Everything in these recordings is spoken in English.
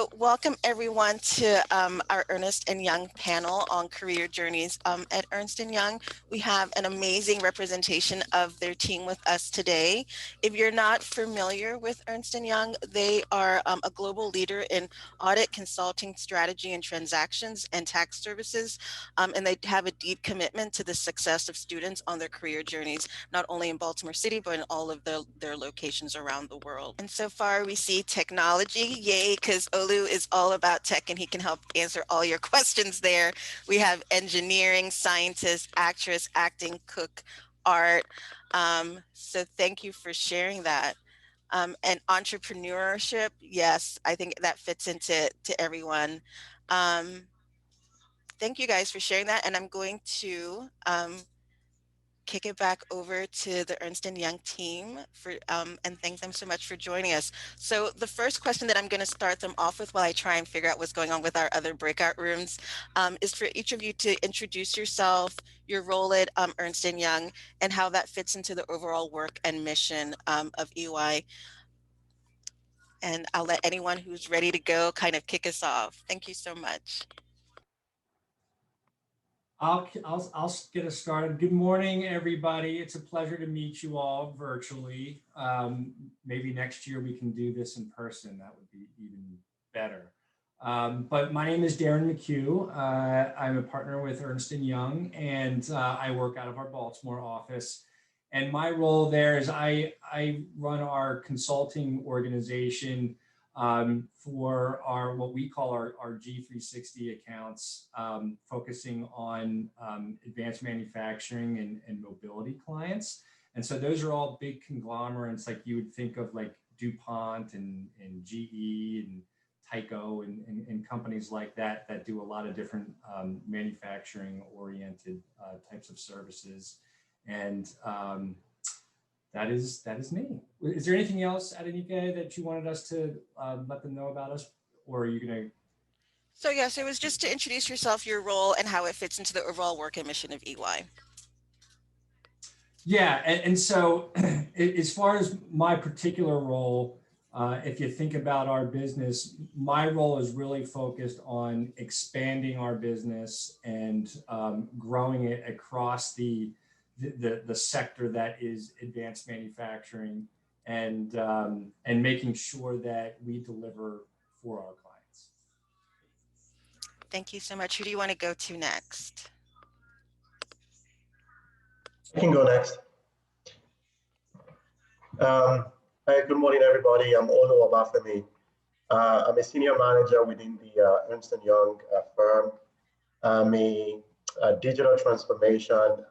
So welcome everyone to our Ernst & Young panel on career journeys. At Ernst & Young, we have an amazing representation of their team with us today. If you're not familiar with Ernst & Young, they are a global leader in audit, consulting, strategy, and transactions and tax services. And they have a deep commitment to the success of students on their career journeys, not only in Baltimore City, but in all of their locations around the world. And so far we see technology, yay, because Olu is all about tech and he can help answer all your questions there. We have engineering, scientist, actress, acting, cook, art. So thank you for sharing that. And entrepreneurship, yes, I think that fits into everyone. Thank you guys for sharing that. And I'm going to kick it back over to the Ernst & Young team for and thank them so much for joining us. So the first question that I'm going to start them off with while I try and figure out what's going on with our other breakout rooms is for each of you to introduce yourself, your role at Ernst & Young, and how that fits into the overall work and mission of EY. And I'll let anyone who's ready to go kind of kick us off. Thank you so much. I'll get us started. Good morning, everybody. It's a pleasure to meet you all virtually. Maybe next year we can do this in person. That would be even better. But my name is Darren McHugh. I'm a partner with Ernst & Young, and I work out of our Baltimore office. And my role there is I run our consulting organization for our what we call our G360 accounts, focusing on advanced manufacturing and mobility clients. And so those are all big conglomerates like you would think of, like DuPont and GE and Tyco and companies like that that do a lot of different manufacturing oriented types of services. And that is me. Is there anything else, Adenike, that you wanted us to let them know about us, or are you going to? So yes, it was just to introduce yourself, your role, and how it fits into the overall work and mission of EY. Yeah, and so as far as my particular role, if you think about our business, my role is really focused on expanding our business and growing it across the sector that is advanced manufacturing, and making sure that we deliver for our clients. Thank you so much. Who do you want to go to next? I can go next. Hi, good morning, everybody. I'm Olu Obafemi. I'm a senior manager within the Ernst & Young firm. I'm a digital transformation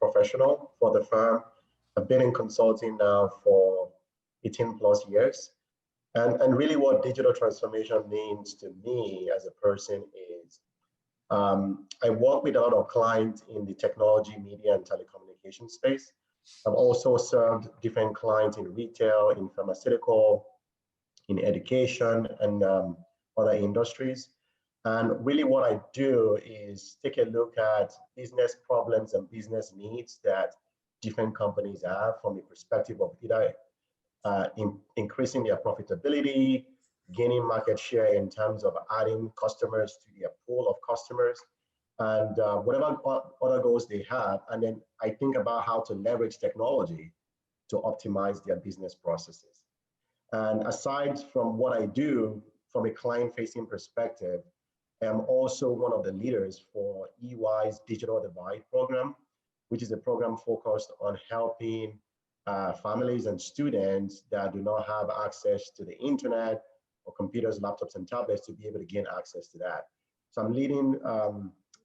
professional for the firm. I've been in consulting now for 18 plus years. And really what digital transformation means to me as a person is I work with a lot of clients in the technology, media, and telecommunication space. I've also served different clients in retail, in pharmaceutical, in education, and other industries. And really what I do is take a look at business problems and business needs that different companies have from the perspective of either increasing their profitability, gaining market share in terms of adding customers to their pool of customers, and whatever other goals they have. And then I think about how to leverage technology to optimize their business processes. And aside from what I do from a client-facing perspective, I'm also one of the leaders for EY's Digital Divide program, which is a program focused on helping families and students that do not have access to the internet or computers, laptops, and tablets to be able to gain access to that. So I'm leading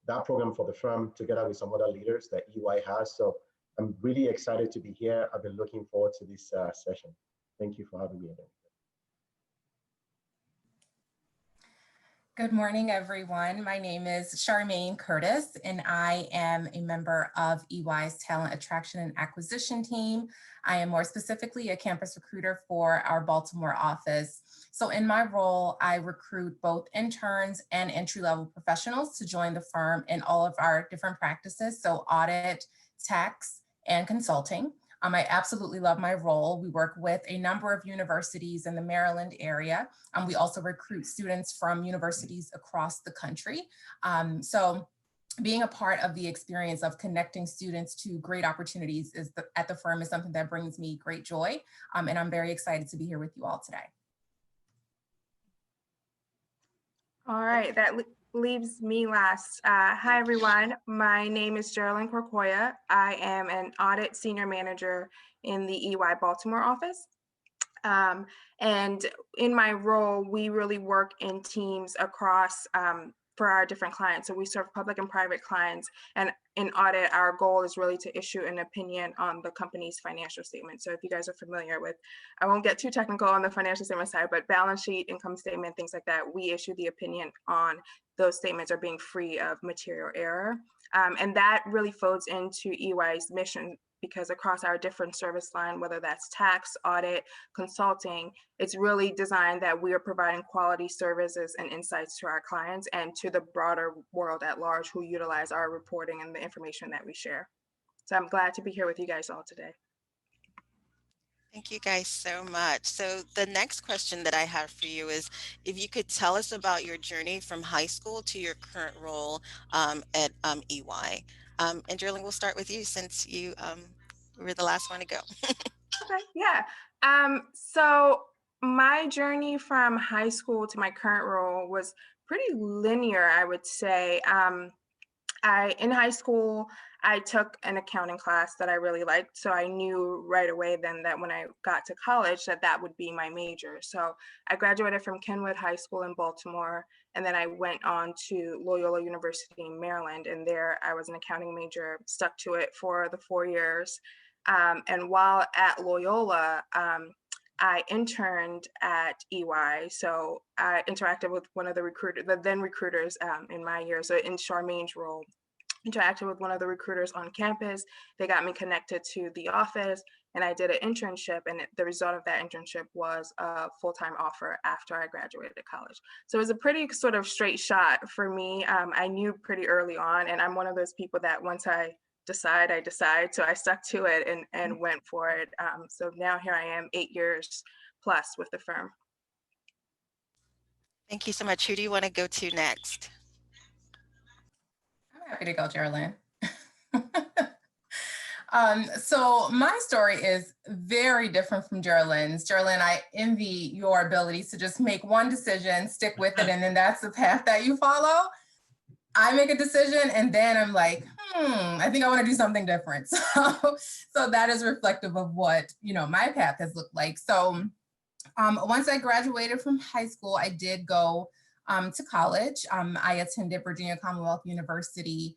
that program for the firm together with some other leaders that EY has. So I'm really excited to be here. I've been looking forward to this session. Thank you for having me again. Good morning, everyone. My name is Charmaine Curtis, and I am a member of EY's Talent Attraction and Acquisition team. I am more specifically a campus recruiter for our Baltimore office. So in my role, I recruit both interns and entry-level professionals to join the firm in all of our different practices, so audit, tax, and consulting. I absolutely love my role. We work with a number of universities in the Maryland area. We also recruit students from universities across the country. So being a part of the experience of connecting students to great opportunities at the firm is something that brings me great joy. And I'm very excited to be here with you all today. All right, that leaves me last. Hi, everyone. My name is Geraldine Corcoya. I am an audit senior manager in the EY Baltimore office. And in my role, we really work in teams across for our different clients. So we serve public and private clients. And in audit, our goal is really to issue an opinion on the company's financial statement. So if you guys are familiar with, I won't get too technical on the financial statement side, but balance sheet, income statement, things like that, we issue the opinion on those statements are being free of material error. And that really folds into EY's mission, because across our different service line, whether that's tax, audit, consulting, it's really designed that we are providing quality services and insights to our clients and to the broader world at large who utilize our reporting and the information that we share. So I'm glad to be here with you guys all today. Thank you guys so much. So the next question that I have for you is if you could tell us about your journey from high school to your current role at EY. And Geraldine, we'll start with you since you were the last one to go. Okay, yeah. So my journey from high school to my current role was pretty linear, I would say. In high school, I took an accounting class that I really liked. So I knew right away then that when I got to college that would be my major. So I graduated from Kenwood High School in Baltimore, and then I went on to Loyola University in Maryland. And there I was an accounting major, stuck to it for the 4 years. And while at Loyola, I interned at EY. So I interacted with one of the then recruiters in my year. So in Charmaine's role, interacted with one of the recruiters on campus. They got me connected to the office, and I did an internship. And the result of that internship was a full-time offer after I graduated college. So it was a pretty sort of straight shot for me. I knew pretty early on, and I'm one of those people that once I decide. So I stuck to it and went for it. So now here I am 8 years plus with the firm. Thank you so much. Who do you want to go to next? I'm happy to go, Geraldine. So my story is very different from Geraldine's. Geraldine, I envy your ability to just make one decision, stick with it, and then that's the path that you follow. I make a decision and then I'm like, I think I want to do something different. So that is reflective of what, my path has looked like. So once I graduated from high school, I did go to college. I attended Virginia Commonwealth University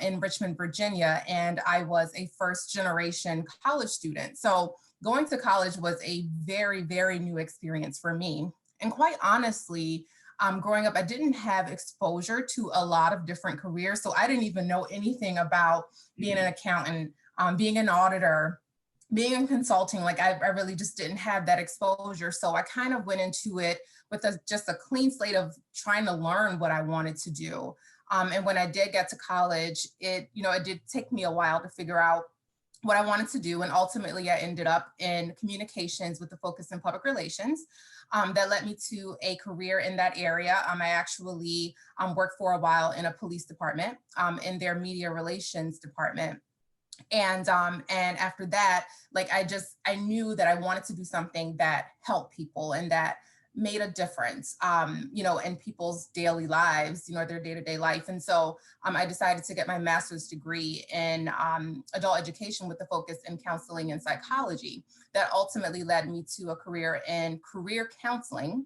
in Richmond, Virginia, and I was a first generation college student. So going to college was a very, very new experience for me. And quite honestly, growing up, I didn't have exposure to a lot of different careers. So I didn't even know anything about being an accountant, being an auditor, being in consulting. Like I really just didn't have that exposure. So I kind of went into it with just a clean slate of trying to learn what I wanted to do. And when I did get to college, it did take me a while to figure out what I wanted to do. And ultimately I ended up in communications with a focus in public relations. That led me to a career in that area. I actually worked for a while in a police department, in their media relations department. And after that, I knew that I wanted to do something that helped people and that made a difference, in people's daily lives, their day-to-day life. And so I decided to get my master's degree in adult education with a focus in counseling and psychology. That ultimately led me to a career in career counseling.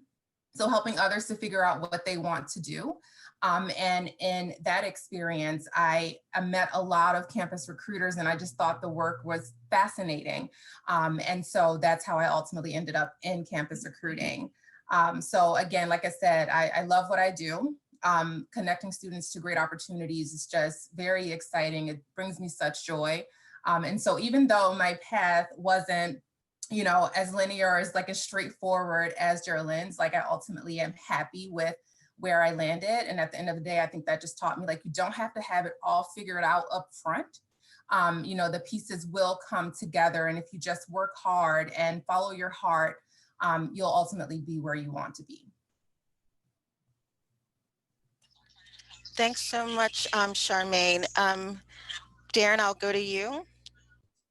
So helping others to figure out what they want to do. And in that experience, I met a lot of campus recruiters and I just thought the work was fascinating. And so that's how I ultimately ended up in campus recruiting. So again, like I said, I love what I do. Connecting students to great opportunities is just very exciting. It brings me such joy. And so even though my path wasn't, as linear as as straightforward as Geraldine's, I ultimately am happy with where I landed. And at the end of the day, I think that just taught me you don't have to have it all figured out up front. the pieces will come together. And if you just work hard and follow your heart, you'll ultimately be where you want to be. Thanks so much, Charmaine. Darren, I'll go to you.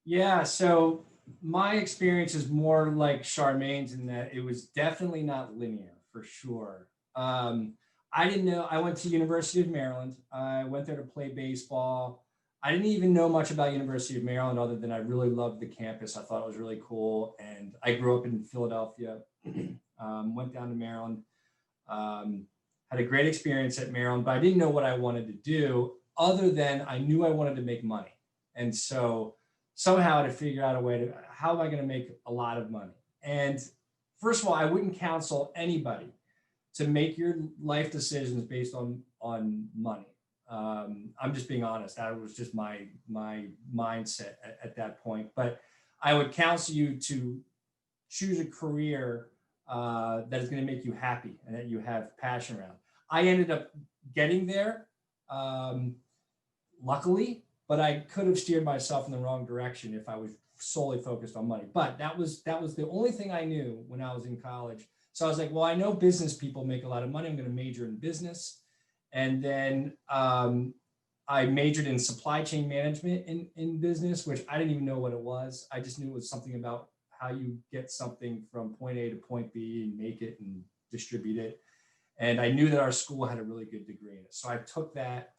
Yeah, so my experience is more like Charmaine's in that it was definitely not linear, for sure. I didn't know, I went to University of Maryland. I went there to play baseball. I didn't even know much about University of Maryland other than I really loved the campus. I thought it was really cool. And I grew up in Philadelphia, went down to Maryland, had a great experience at Maryland, but I didn't know what I wanted to do other than I knew I wanted to make money. And so somehow to figure out a way to, how am I going to make a lot of money? And first of all, I wouldn't counsel anybody to make your life decisions based on money. I'm just being honest. That was just my mindset at that point. But I would counsel you to choose a career that is going to make you happy and that you have passion around. I ended up getting there, luckily, but I could have steered myself in the wrong direction if I was solely focused on money. But that was the only thing I knew when I was in college. So I was like, well, I know business people make a lot of money. I'm going to major in business. And then I majored in supply chain management in business, which I didn't even know what it was. I just knew it was something about how you get something from point A to point B and make it and distribute it. And I knew that our school had a really good degree in it. So I took that.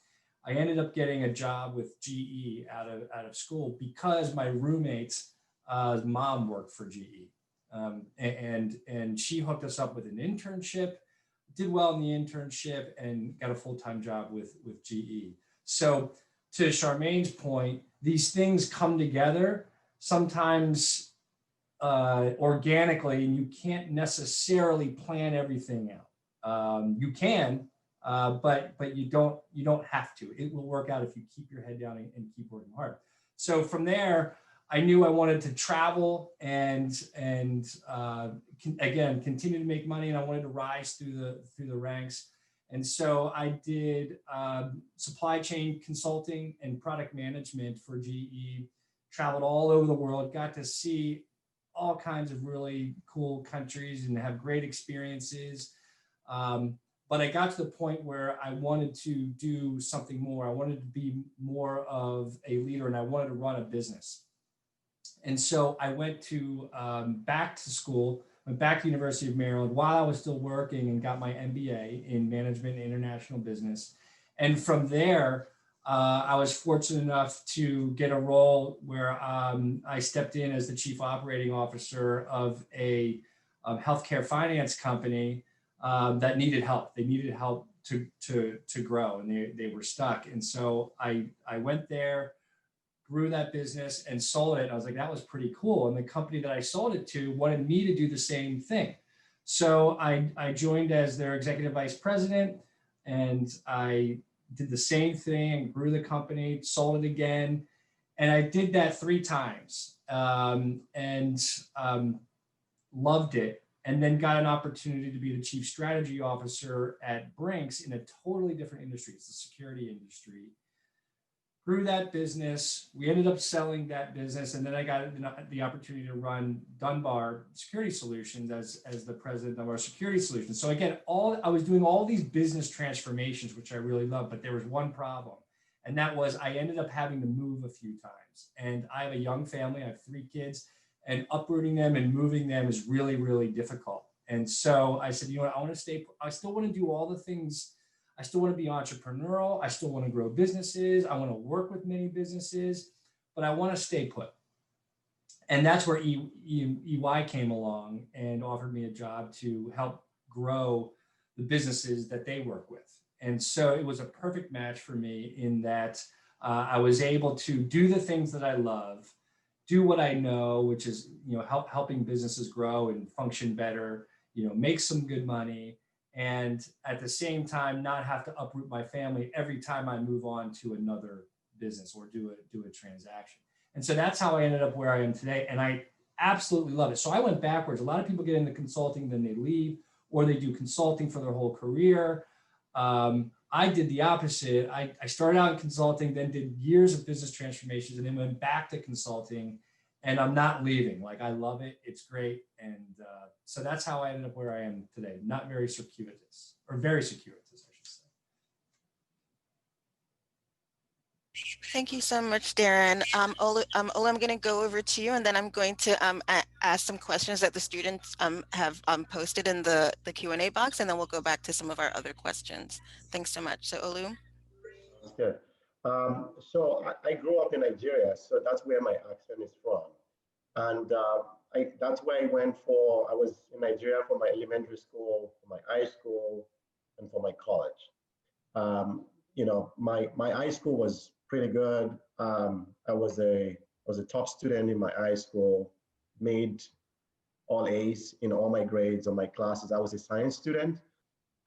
I ended up getting a job with GE out of school because my roommate's mom worked for GE. And she hooked us up with an internship, did well in the internship, and got a full-time job with GE. So to Charmaine's point, these things come together sometimes organically, and you can't necessarily plan everything out. You can, but you don't have to. It will work out if you keep your head down and keep working hard. So from there, I knew I wanted to travel and again continue to make money, and I wanted to rise through the ranks. And so I did supply chain consulting and product management for GE. Traveled all over the world, got to see all kinds of really cool countries and have great experiences. But I got to the point where I wanted to do something more. I wanted to be more of a leader, and I wanted to run a business. And so I went to back to school, went back to University of Maryland while I was still working, and got my MBA in management and international business. And from there, I was fortunate enough to get a role where I stepped in as the chief operating officer of a healthcare finance company that needed help. They needed help to grow, and they were stuck. And so I went there, grew that business, and sold it. I was like, that was pretty cool. And the company that I sold it to wanted me to do the same thing. So I joined as their executive vice president, and I did the same thing and grew the company, sold it again. And I did that 3 times and loved it. And then got an opportunity to be the chief strategy officer at Brinks in a totally different industry. It's the security industry. Grew that business. We ended up selling that business. And then I got the opportunity to run Dunbar Security Solutions as the president of our security solutions. So again, I was doing all these business transformations, which I really love, but there was one problem. And that was I ended up having to move a few times. And I have a young family. I have 3 kids. And uprooting them and moving them is really, really difficult. And so I said, you know what, I want to stay, I still want to do all the things. I still want to be entrepreneurial. I still want to grow businesses. I want to work with many businesses, but I want to stay put. And that's where EY came along and offered me a job to help grow the businesses that they work with. And so it was a perfect match for me in that I was able to do the things that I love, do what I know, which is, helping businesses grow and function better, make some good money, and at the same time, not have to uproot my family every time I move on to another business or do a transaction. And so that's how I ended up where I am today. And I absolutely love it. So I went backwards. A lot of people get into consulting, then they leave, or they do consulting for their whole career. I I did the opposite. I started out in consulting, then did years of business transformations, and then went back to consulting. And I'm not leaving. Like, I love it. It's great. And so that's how I ended up where I am today. Not very circuitous, or very circuitous, I should say. Thank you so much, Darren. Ola, I'm going to go over to you, and then I'm going to ask some questions that the students have posted in the Q&A box, and then we'll go back to some of our other questions. Thanks so much. So Olu. That's good. So I grew up in Nigeria, so that's where my accent is from. And that's where I was in Nigeria for my elementary school, for my high school, and for my college. My high school was pretty good. I was a top student in my high school, made all A's in all my grades and my classes. I was a science student.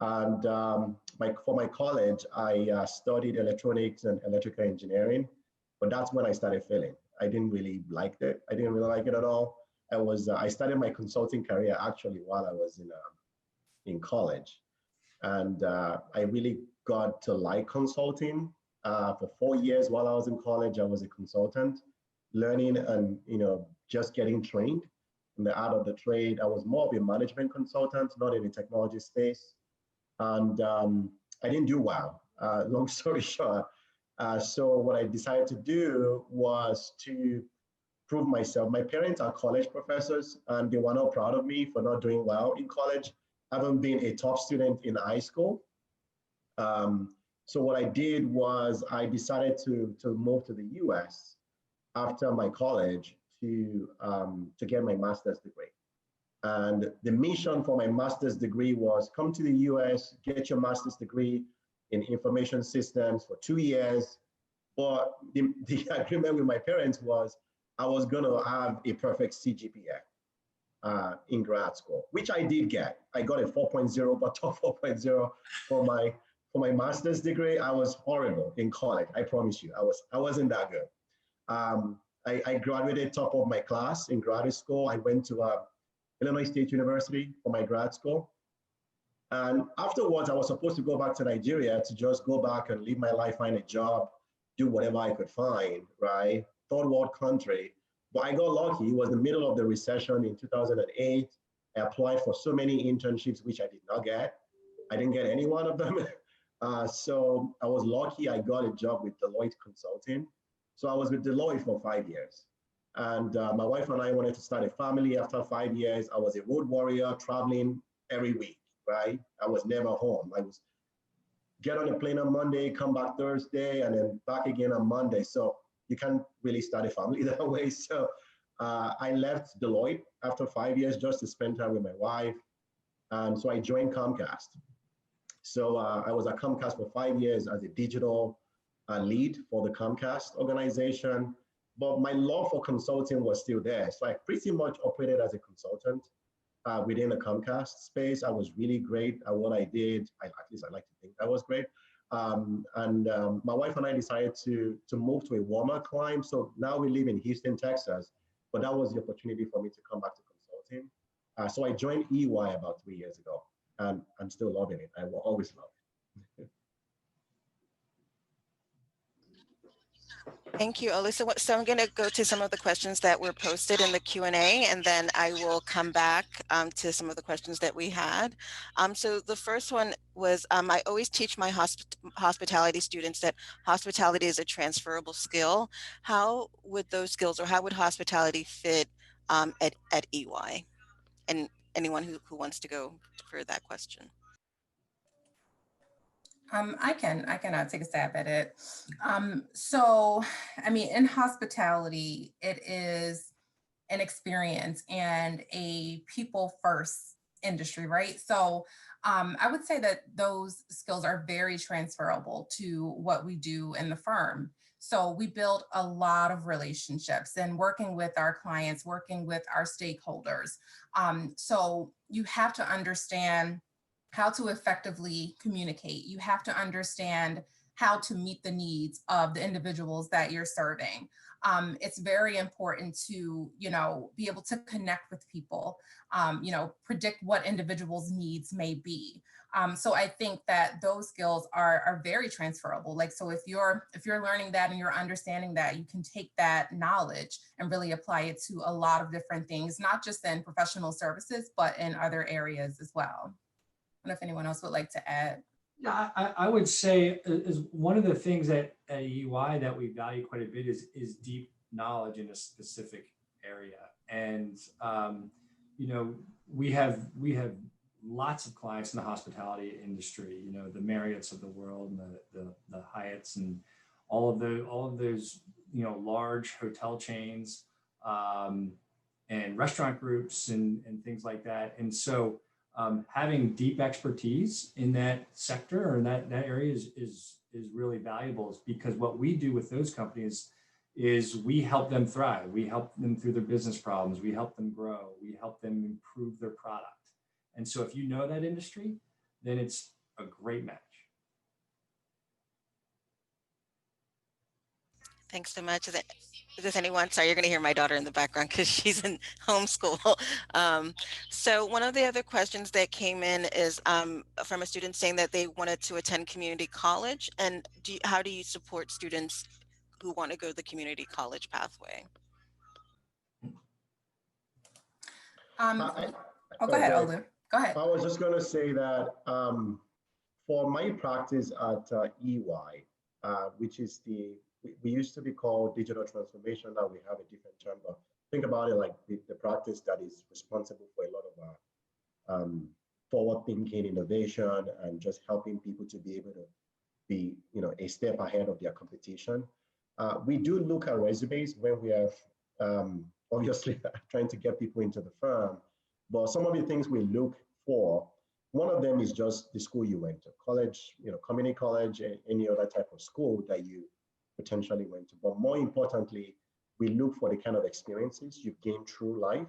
And for my college, I studied electronics and electrical engineering, but that's when I started failing. I didn't really like it. I didn't really like it at all. I started my consulting career actually while I was in college. And I really got to like consulting. For 4 years while I was in college, I was a consultant, learning and just getting trained in the art of the trade. I was more of a management consultant, not in the technology space. And I didn't do well, long story short. So what I decided to do was to prove myself. My parents are college professors, and they were not proud of me for not doing well in college, having been a top student in high school. So what I did was I decided to move to the US after my college to get my master's degree. And the mission for my master's degree was come to the US, get your master's degree in information systems for 2 years. But the agreement with my parents was I was going to have a perfect CGPA in grad school, which I did get. I got a 4.0, but top 4.0 for my master's degree. I was horrible in college. I promise you, I wasn't that good. I graduated top of my class in graduate school. I went to Illinois State University for my grad school. And afterwards, I was supposed to go back to Nigeria to just go back and live my life, find a job, do whatever I could find, right? Third world country. But I got lucky. It was the middle of the recession in 2008. I applied for so many internships, which I did not get. I didn't get any one of them. So I was lucky. I got a job with Deloitte Consulting. So I was with Deloitte for 5 years. And my wife and I wanted to start a family after 5 years. I was a road warrior traveling every week, right? I was never home. I was get on a plane on Monday, come back Thursday, and then back again on Monday. So you can't really start a family that way. So I left Deloitte after 5 years just to spend time with my wife. And so I joined Comcast. So I was at Comcast for 5 years as a digital lead for the Comcast organization. But my love for consulting was still there. So I pretty much operated as a consultant within the Comcast space. I was really great at what I did. At least I like to think I was great. My wife and I decided to move to a warmer climate. So now we live in Houston, Texas. But that was the opportunity for me to come back to consulting. So I joined EY about 3 years ago. And I'm still loving it. I will always love it. Thank you, Olu. So I'm going to go to some of the questions that were posted in the Q&A, and then I will come back to some of the questions that we had. So the first one was, I always teach my hospitality students that hospitality is a transferable skill. How would those skills, or how would hospitality fit at EY? And anyone who wants to go for that question. I can take a stab at it. So, I mean, in hospitality, it is an experience and a people first industry, right? So I would say that those skills are very transferable to what we do in the firm. So we build a lot of relationships and working with our clients, working with our stakeholders. So you have to understand how to effectively communicate. You have to understand how to meet the needs of the individuals that you're serving. It's very important to, be able to connect with people, predict what individuals' needs may be. So I think that those skills are very transferable. Like, so if you're learning that and you're understanding that, you can take that knowledge and really apply it to a lot of different things, not just in professional services, but in other areas as well. I don't know if anyone else would like to add. Yeah, I would say is one of the things at EY that we value quite a bit is deep knowledge in a specific area. And, we have lots of clients in the hospitality industry, the Marriotts of the world and the Hyatts and all of those, large hotel chains and restaurant groups and things like that. And so having deep expertise in that sector or that area is really valuable, because what we do with those companies is we help them thrive. We help them through their business problems. We help them grow. We help them improve their product. And so if you know that industry, then it's a great match. Thanks so much. Is anyone, sorry, you're going to hear my daughter in the background because she's in homeschool. So one of the other questions that came in is from a student saying that they wanted to attend community college. And how do you support students who want to go the community college pathway? Go ahead, Olu. Go ahead. I was just going to say that for my practice at EY, which is we used to be called digital transformation. Now we have a different term, but think about it like the practice that is responsible for a lot of our forward thinking, innovation, and just helping people to be able to be, a step ahead of their competition. We do look at resumes when we are obviously trying to get people into the firm, but some of the things we look for, one of them is just the school you went to, college, community college, and any other type of school that you potentially went to. But more importantly, we look for the kind of experiences you've gained through life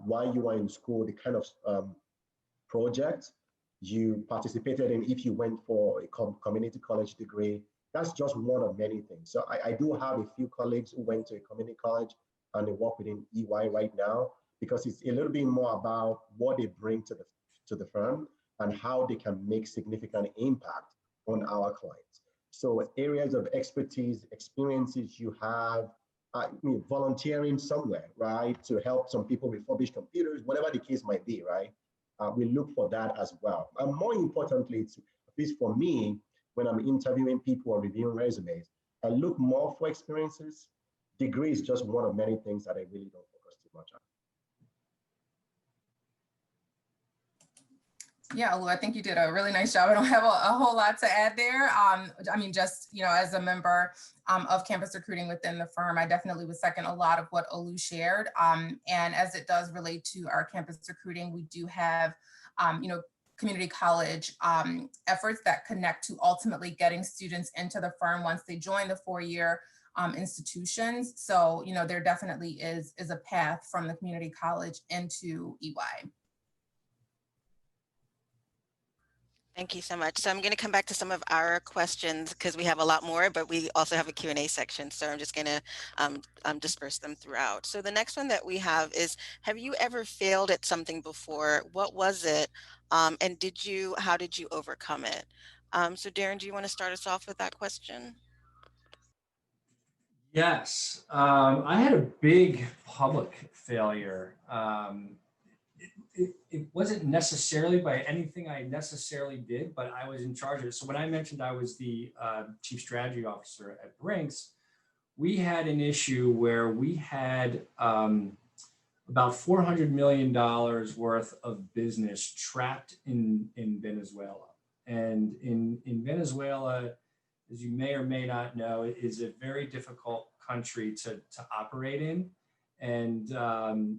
while you are in school, the kind of projects you participated in. If you went for a community college degree, that's just one of many things. So I do have a few colleagues who went to a community college and they work within EY right now, because it's a little bit more about what they bring to the firm and how they can make significant impact on our clients. So areas of expertise, experiences you have, volunteering somewhere, right, to help some people refurbish computers, whatever the case might be, right? We look for that as well. And more importantly, at least for me, when I'm interviewing people or reviewing resumes, I look more for experiences. Degree is just one of many things that I really don't focus too much on. Yeah, Olu, I think you did a really nice job. I don't have a whole lot to add there. Just, as a member of campus recruiting within the firm, I definitely would second a lot of what Olu shared. And as it does relate to our campus recruiting, we do have, community college efforts that connect to ultimately getting students into the firm once they join the four-year institutions. So, there definitely is a path from the community college into EY. Thank you so much. So I'm going to come back to some of our questions because we have a lot more, but we also have a Q&A section. So I'm just going to disperse them throughout. So the next one that we have is, have you ever failed at something before? What was it? And how did you overcome it? So Darren, do you want to start us off with that question? Yes, I had a big public failure. It wasn't necessarily by anything I necessarily did, but I was in charge of it. So when I mentioned I was the chief strategy officer at Brinks, we had an issue where we had about $400 million worth of business trapped in Venezuela. And in Venezuela, as you may or may not know, it is a very difficult country to operate in. And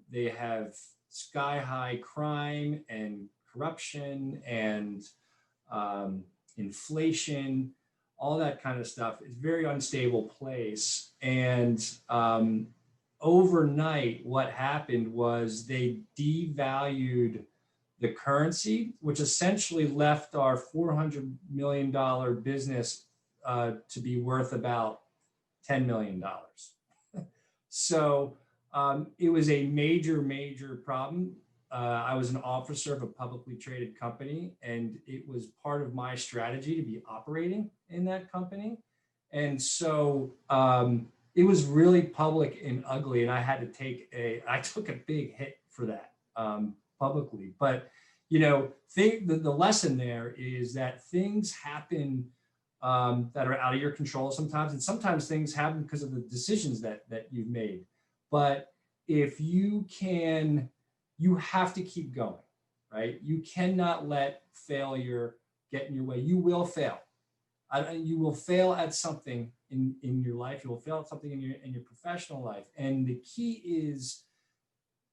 they have sky-high crime and corruption and inflation, all that kind of stuff. It's a very unstable place. And overnight, what happened was they devalued the currency, which essentially left our $400 million business to be worth about $10 million. So it was a major, major problem. I was an officer of a publicly traded company, and it was part of my strategy to be operating in that company. And so it was really public and ugly, and I took a big hit for that publicly. But the lesson there is that things happen that are out of your control sometimes, and sometimes things happen because of the decisions that you've made. But if you have to keep going, right? You cannot let failure get in your way. You will fail. You will fail at something in your life. You will fail at something in your professional life. And the key is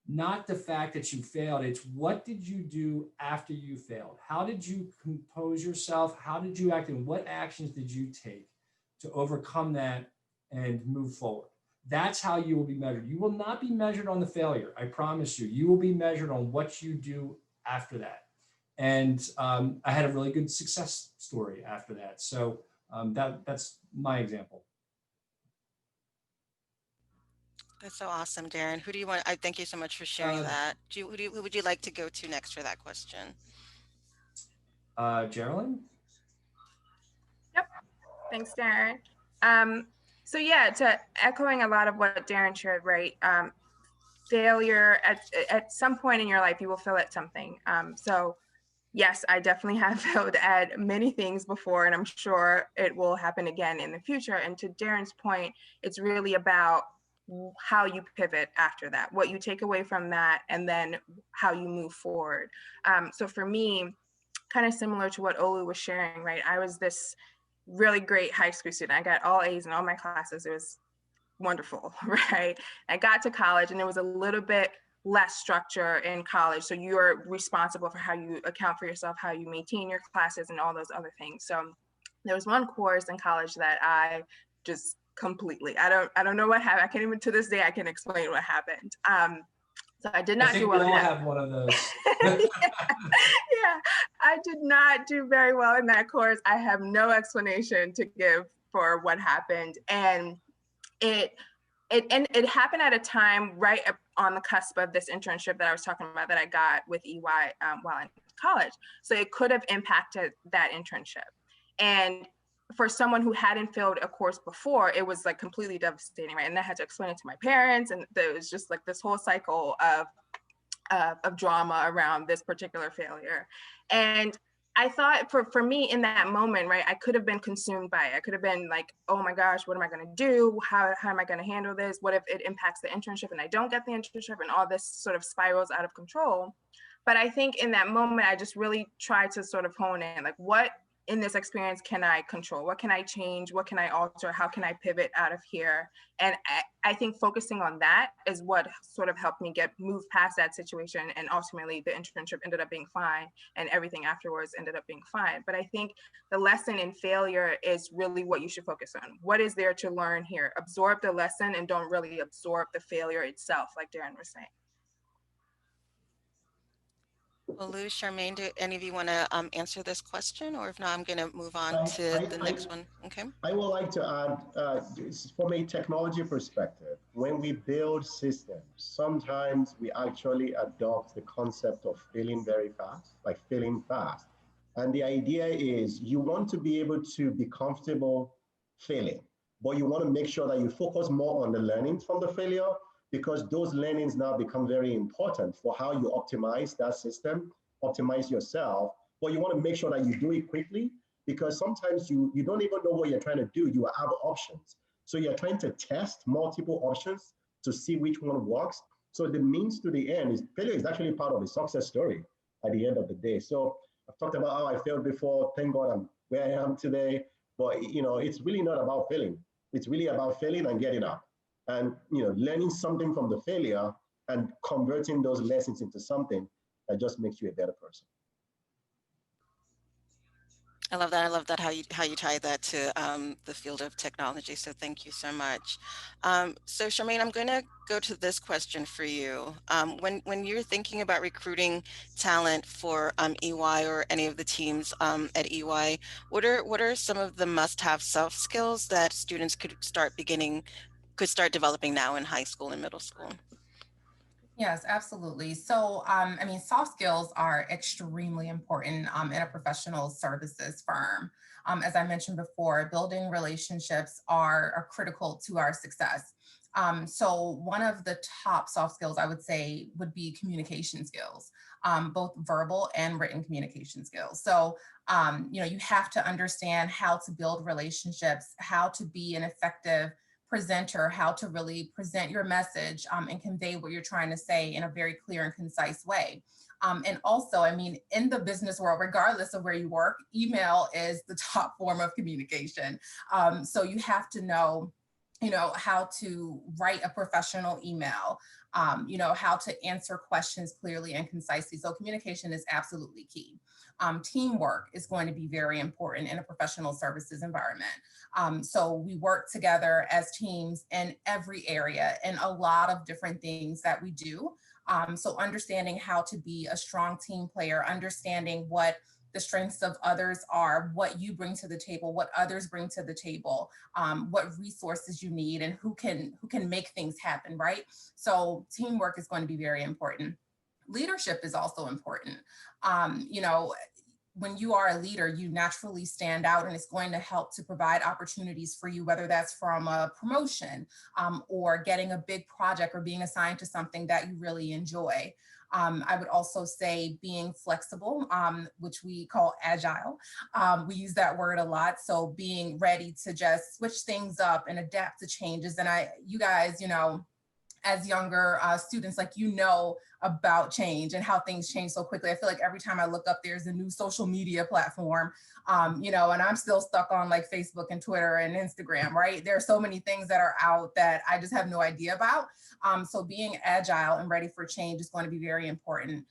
not the fact that you failed. It's what did you do after you failed? How did you compose yourself? How did you act? And what actions did you take to overcome that and move forward? That's how you will be measured. You will not be measured on the failure. I promise you. You will be measured on what you do after that. And I had a really good success story after that. So that's my example. That's so awesome, Darren. Who do you want? I thank you so much for sharing that. Who would you like to go to next for that question? Geraldine? Yep. Thanks, Darren. So yeah, to echoing a lot of what Darren shared, right? Failure at some point in your life, you will fail at something. So yes, I definitely have failed at many things before, and I'm sure it will happen again in the future. And to Darren's point, it's really about how you pivot after that, what you take away from that, and then how you move forward. So for me, kind of similar to what Olu was sharing, right? I was this really great high school student. I got all A's in all my classes. It was wonderful, right? I got to college, and there was a little bit less structure in college. So you're responsible for how you account for yourself, how you maintain your classes, and all those other things. So there was one course in college that I just completely, I don't know what happened. I can't even, to this day, I can explain what happened. So I did not do well. We all have one of those. Yeah, I did not do very well in that course. I have no explanation to give for what happened. And it happened at a time right on the cusp of this internship that I was talking about that I got with EY while in college. So it could have impacted that internship. And for someone who hadn't failed a course before, it was like completely devastating, right? And I had to explain it to my parents, and there was just like this whole cycle of drama around this particular failure. And I thought for me in that moment, right, I could have been consumed by it. I could have been like, oh my gosh, what am I going to do? How am I going to handle this? What if it impacts the internship and I don't get the internship, and all this sort of spirals out of control? But I think in that moment, I just really tried to sort of hone in, like, what in this experience can I control? What can I change? What can I alter? How can I pivot out of here? And I think focusing on that is what sort of helped me move past that situation. And ultimately the internship ended up being fine, and everything afterwards ended up being fine. But I think the lesson in failure is really what you should focus on. What is there to learn here? Absorb the lesson and don't really absorb the failure itself, like Darren was saying. Well, Lou, Charmaine, do any of you want to answer this question? Or if not, I'm going to move on to the next one. Okay. I would like to add, from a technology perspective, when we build systems, sometimes we actually adopt the concept of failing very fast, like failing fast. And the idea is you want to be able to be comfortable failing, but you want to make sure that you focus more on the learnings from the failure, because those learnings now become very important for how you optimize that system, optimize yourself, but you want to make sure that you do it quickly, because sometimes you don't even know what you're trying to do. You have options. So you're trying to test multiple options to see which one works. So the means to the end is failure is actually part of a success story at the end of the day. So I've talked about how I failed before. Thank God I'm where I am today. But it's really not about failing. It's really about failing and getting up. And learning something from the failure and converting those lessons into something that just makes you a better person. I love that. I love that how you tie that to the field of technology. So thank you so much. So Charmaine, I'm going to go to this question for you. When you're thinking about recruiting talent for EY or any of the teams at EY, what are some of the must-have soft skills that students could start developing now in high school and middle school? Yes, absolutely. So, I mean, soft skills are extremely important in a professional services firm. As I mentioned before, building relationships are critical to our success. So, one of the top soft skills I would say would be communication skills, both verbal and written communication skills. So, you have to understand how to build relationships, how to be an effective presenter, how to really present your message and convey what you're trying to say in a very clear and concise way. And also, I mean, in the business world, regardless of where you work, email is the top form of communication. So you have to know, how to write a professional email, how to answer questions clearly and concisely. So communication is absolutely key. Teamwork is going to be very important in a professional services environment. So we work together as teams in every area and a lot of different things that we do. So understanding how to be a strong team player, understanding what the strengths of others are, what you bring to the table, what others bring to the table, what resources you need, and who can make things happen, right? So teamwork is going to be very important. Leadership is also important. When you are a leader, you naturally stand out, and it's going to help to provide opportunities for you, whether that's from a promotion or getting a big project or being assigned to something that you really enjoy. I would also say being flexible, which we call agile. We use that word a lot. So being ready to just switch things up and adapt to changes. And you guys, as younger students, like, about change and how things change so quickly. I feel like every time I look up, there's a new social media platform, and I'm still stuck on like Facebook and Twitter and Instagram, right? There are so many things that are out that I just have no idea about. So being agile and ready for change is going to be very important.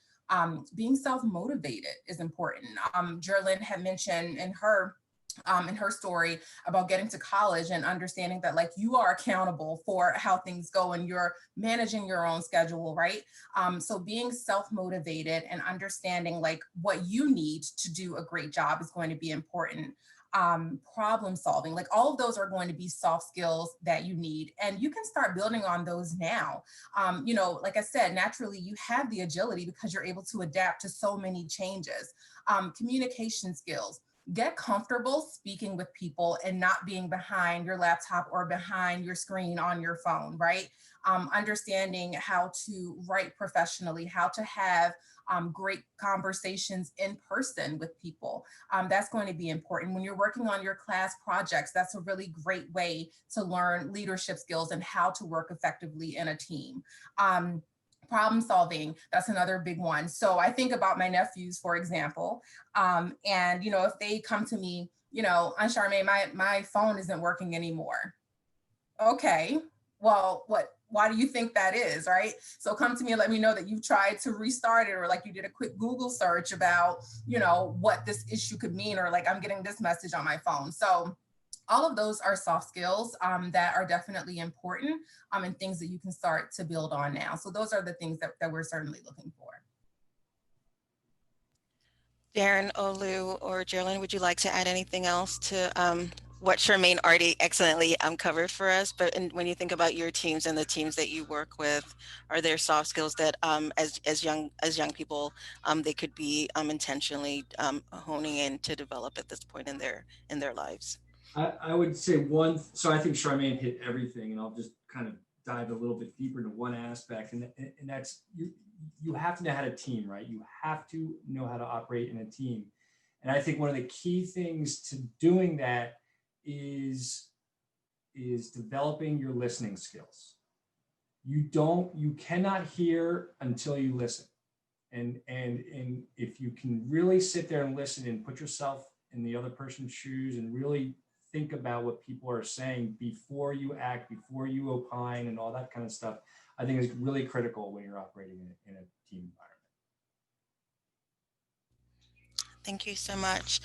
Being self-motivated is important. Jerlyn had mentioned in her story about getting to college and understanding that like you are accountable for how things go and you're managing your own schedule, right? So being self-motivated and understanding like what you need to do a great job is going to be important. Problem solving, like all of those are going to be soft skills that you need, and you can start building on those now. Like I said, naturally you have the agility because you're able to adapt to so many changes. Communication skills, get comfortable speaking with people and not being behind your laptop or behind your screen on your phone, right? Understanding how to write professionally, how to have great conversations in person with people. That's going to be important. When you're working on your class projects, that's a really great way to learn leadership skills and how to work effectively in a team. Problem solving, that's another big one. So I think about my nephews, for example, and if they come to me, Aunt Charmaine, my phone isn't working anymore. Okay, well, why do you think that is, right? So come to me and let me know that you've tried to restart it, or like you did a quick Google search about, what this issue could mean, or like I'm getting this message on my phone. So all of those are soft skills that are definitely important and things that you can start to build on now. So those are the things that we're certainly looking for. Darren, Olu, or Geraldine, would you like to add anything else to what Charmaine already excellently covered for us? But when you think about your teams and the teams that you work with, are there soft skills that as young people they could be intentionally honing in to develop at this point in their lives? I would say so I think Charmaine hit everything, and I'll just kind of dive a little bit deeper into one aspect, and that's you have to know how to team, right? You have to know how to operate in a team. And I think one of the key things to doing that is developing your listening skills. You cannot hear until you listen. And if you can really sit there and listen and put yourself in the other person's shoes and really think about what people are saying before you act, before you opine, and all that kind of stuff, I think is really critical when you're operating in a team environment. Thank you so much.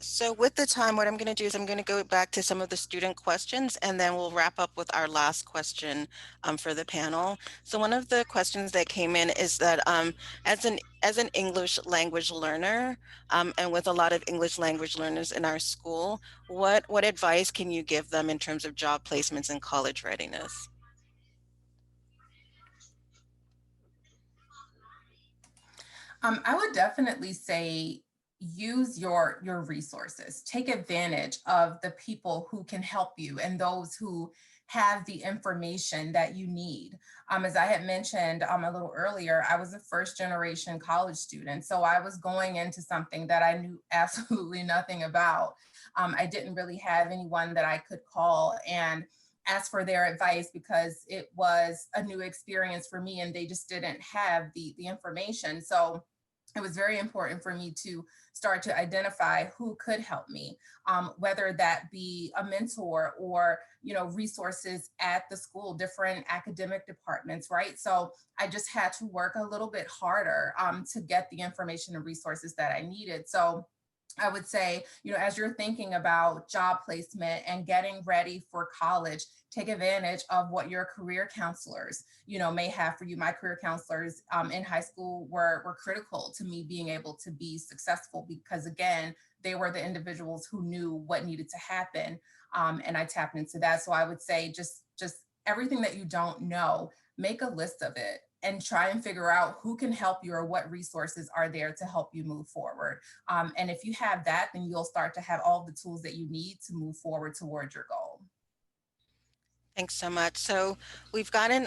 So with the time, what I'm going to do is I'm going to go back to some of the student questions, and then we'll wrap up with our last question for the panel. So one of the questions that came in is that as an English language learner, and with a lot of English language learners in our school, what advice can you give them in terms of job placements and college readiness? I would definitely say use your resources. Take advantage of the people who can help you and those who have the information that you need. As I had mentioned a little earlier, I was a first generation college student. So I was going into something that I knew absolutely nothing about. I didn't really have anyone that I could call and ask for their advice because it was a new experience for me and they just didn't have the information. So it was very important for me to start to identify who could help me, whether that be a mentor or resources at the school, different academic departments, right? So I just had to work a little bit harder to get the information and resources that I needed. So I would say, as you're thinking about job placement and getting ready for college, take advantage of what your career counselors, may have for you. My career counselors in high school were critical to me being able to be successful because, again, they were the individuals who knew what needed to happen, and I tapped into that. So I would say, just everything that you don't know, make a list of it and try and figure out who can help you or what resources are there to help you move forward. And if you have that, then you'll start to have all the tools that you need to move forward towards your goal. Thanks so much. So we've gotten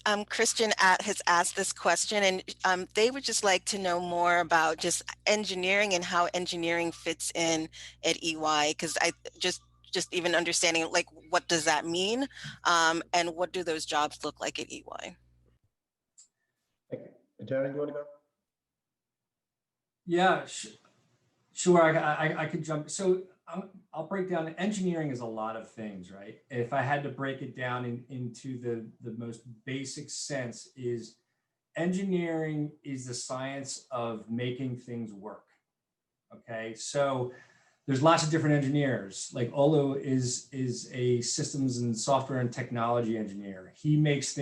has asked this question, and they would just like to know more about just engineering and how engineering fits in at EY, because I just even understanding like what does that mean, and what do those jobs look like at EY? Okay. Darren, you want to go? Yeah, sure. I could jump. So I'll break down. Engineering is a lot of things, right? If I had to break it down into the most basic sense, is engineering is the science of making things work. Okay, so there's lots of different engineers. Like Olu is a systems and software and technology engineer. He makes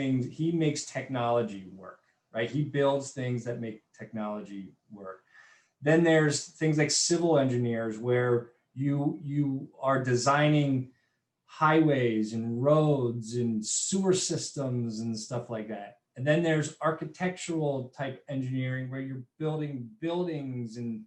technology work, right? He builds things that make technology work. Then there's things like civil engineers where you are designing highways and roads and sewer systems and stuff like that. And then there's architectural type engineering where you're building buildings and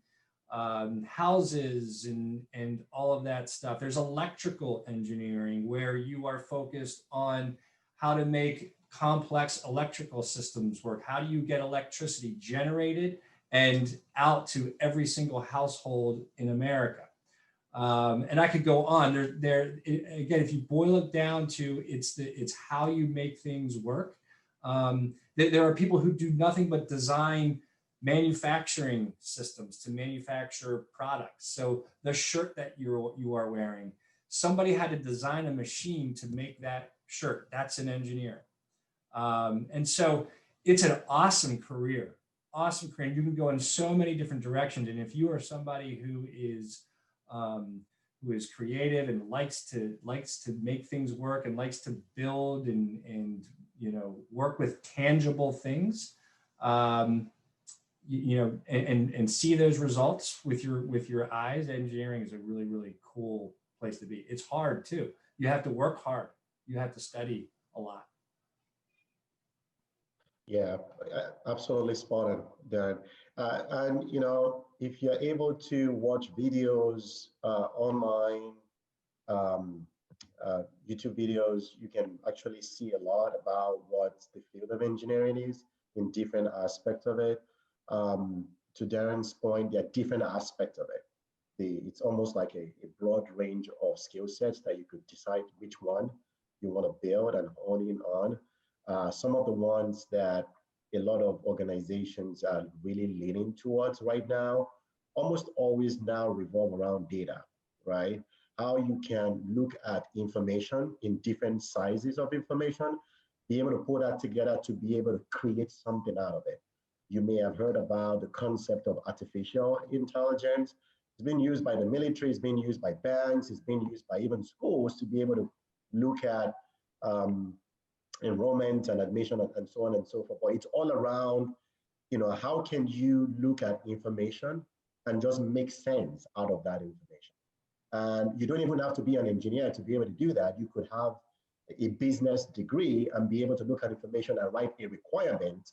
houses and all of that stuff. There's electrical engineering where you are focused on how to make complex electrical systems work. How do you get electricity generated and out to every single household in America? And I could go on. Again, if you boil it down to it's how you make things work. There are people who do nothing but design manufacturing systems to manufacture products. So the shirt that you are wearing, somebody had to design a machine to make that shirt. That's an engineer. And so it's an awesome career. Awesome career. You can go in so many different directions. And if you are somebody who is creative and likes to make things work and likes to build and work with tangible things, and see those results with your eyes, engineering is a really, really cool place to be. It's hard too. You have to work hard. You have to study a lot. Yeah, absolutely spot on, Darren. And if you're able to watch videos online, um, YouTube videos, you can actually see a lot about what the field of engineering is in different aspects of it. To Darren's point, there are different aspects of it. It's almost like a broad range of skill sets that you could decide which one you want to build and hone in on. Some of the ones that a lot of organizations are really leaning towards right now almost always now revolve around data, right? How you can look at information in different sizes of information, be able to put that together to be able to create something out of it You may have heard about the concept of artificial intelligence. It's been used by the military, it's been used by banks, it's been used by even schools to be able to look at enrollment and admission and so on and so forth. But it's all around, how can you look at information and just make sense out of that information? And you don't even have to be an engineer to be able to do that. You could have a business degree and be able to look at information and write a requirement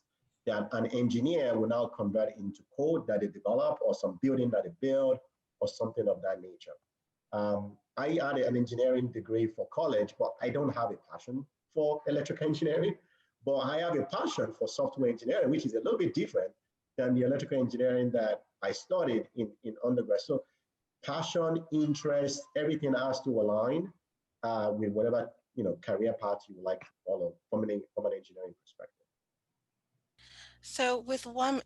that an engineer will now convert into code that they develop or some building that they build or something of that nature. I had an engineering degree for college, but I don't have a passion for electrical engineering, but I have a passion for software engineering, which is a little bit different than the electrical engineering that I studied in undergrad. So passion, interest, everything has to align with whatever career path you would like to follow from an engineering perspective. So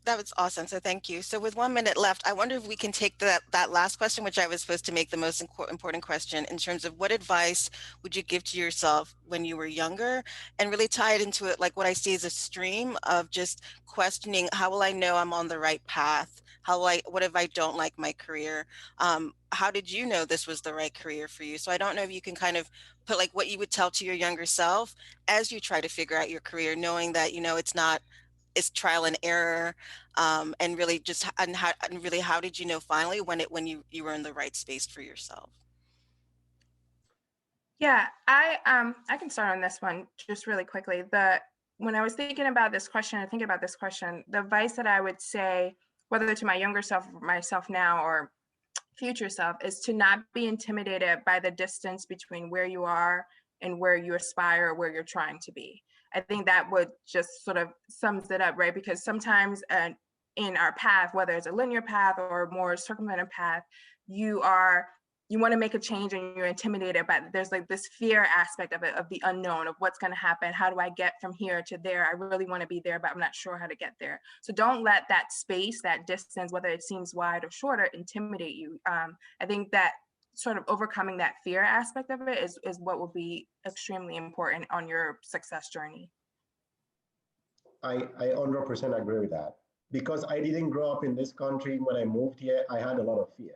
that was awesome. So thank you. So with 1 minute left, I wonder if we can take that last question, which I was supposed to make the most important question, in terms of what advice would you give to yourself when you were younger, and really tie it into it, like what I see as a stream of just questioning, how will I know I'm on the right path? What if I don't like my career? How did you know this was the right career for you? So I don't know if you can kind of put like what you would tell to your younger self as you try to figure out your career, knowing that, it's trial and error, and really just, and really, how did you know finally when you were in the right space for yourself? Yeah, I can start on this one just really quickly. When I was thinking about this question, the advice that I would say, whether to my younger self, myself now, or future self, is to not be intimidated by the distance between where you are and where you aspire, or where you're trying to be. I think that would just sort of sums it up, right? Because sometimes in our path, whether it's a linear path or a more circumvented path, you want to make a change and you're intimidated, but there's like this fear aspect of it, of the unknown, of what's going to happen. How do I get from here to there? I really want to be there, but I'm not sure how to get there. So don't let that space, that distance, whether it seems wide or shorter, intimidate you. I think that sort of overcoming that fear aspect of it is what will be extremely important on your success journey. I 100% agree with that, because I didn't grow up in this country. When I moved here, I had a lot of fear.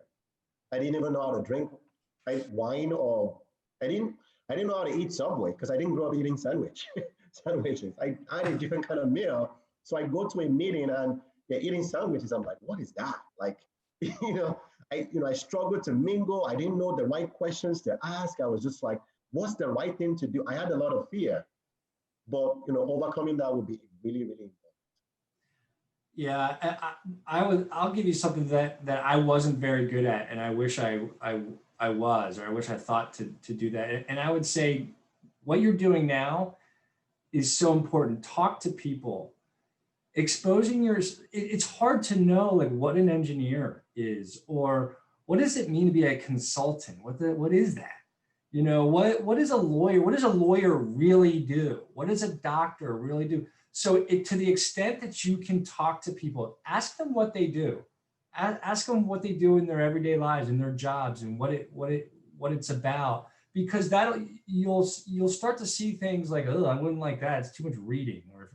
I didn't even know how to drink wine, or I didn't know how to eat Subway because I didn't grow up eating sandwiches. I had a different kind of meal. So I go to a meeting and they're eating sandwiches. I'm like, what is that? Like, I struggled to mingle. I didn't know the right questions to ask. I was just like, what's the right thing to do? I had a lot of fear, but overcoming that would be really, really important. Yeah, I'll give you something that I wasn't very good at, and I wish I was, or I wish I thought to do that. And I would say what you're doing now is so important. Talk to people. Exposing it's hard to know like what an engineer is, or what does it mean to be a consultant? What is that? What is a lawyer? What does a lawyer really do? What does a doctor really do? So to the extent that you can talk to people, ask them what they do, ask them what they do in their everyday lives, in their jobs, and what it's about, because you'll start to see things like, oh, I wouldn't like that. It's too much reading, or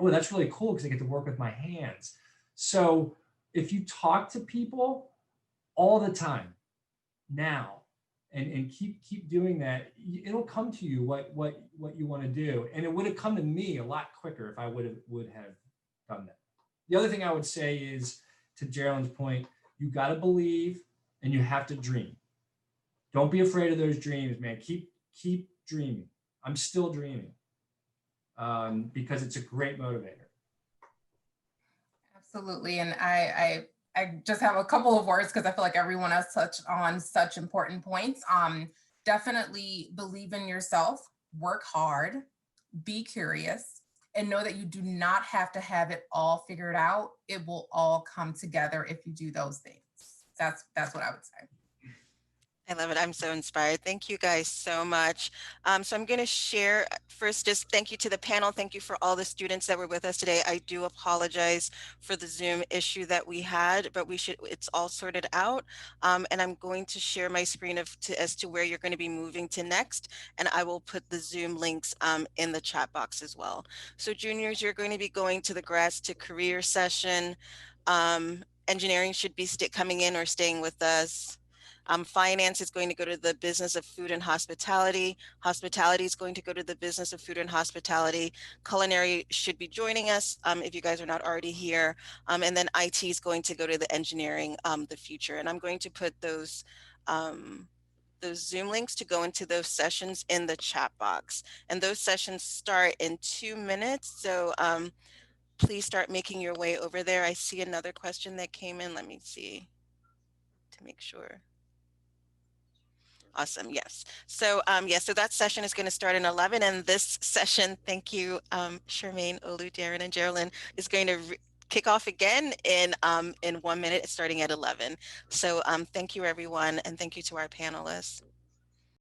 oh, that's really cool because I get to work with my hands. So if you talk to people all the time now, and keep doing that, it'll come to you what you want to do. And it would have come to me a lot quicker if I would have done that. The other thing I would say is, to Geraldine's point, you got to believe and you have to dream. Don't be afraid of those dreams, man. Keep dreaming. I'm still dreaming, because it's a great motivator. Absolutely. And I just have a couple of words because I feel like everyone has touched on such important points. Definitely believe in yourself, work hard, be curious, and know that you do not have to have it all figured out. It will all come together if you do those things. That's what I would say. I love it. I'm so inspired. Thank you guys so much. So I'm going to share first, just thank you to the panel. Thank you for all the students that were with us today. I do apologize for the Zoom issue that we had, but it's all sorted out. And I'm going to share my screen as to where you're going to be moving to next. And I will put the Zoom links in the chat box as well. So juniors, you're going to be going to the grads to career session. Engineering should be coming in or staying with us. Finance is going to go to the business of food and hospitality. Hospitality is going to go to the business of food and hospitality. Culinary should be joining us if you guys are not already here. And then IT is going to go to the engineering, the future. And I'm going to put those Zoom links to go into those sessions in the chat box. And those sessions start in 2 minutes. So please start making your way over there. I see another question that came in. Let me see to make sure. Awesome. Yes. So so that session is going to start in 11, and this session, thank you, Charmaine, Olu, Darren, and Geraldine, is going to kick off again in 1 minute, starting at 11. So thank you, everyone, and thank you to our panelists.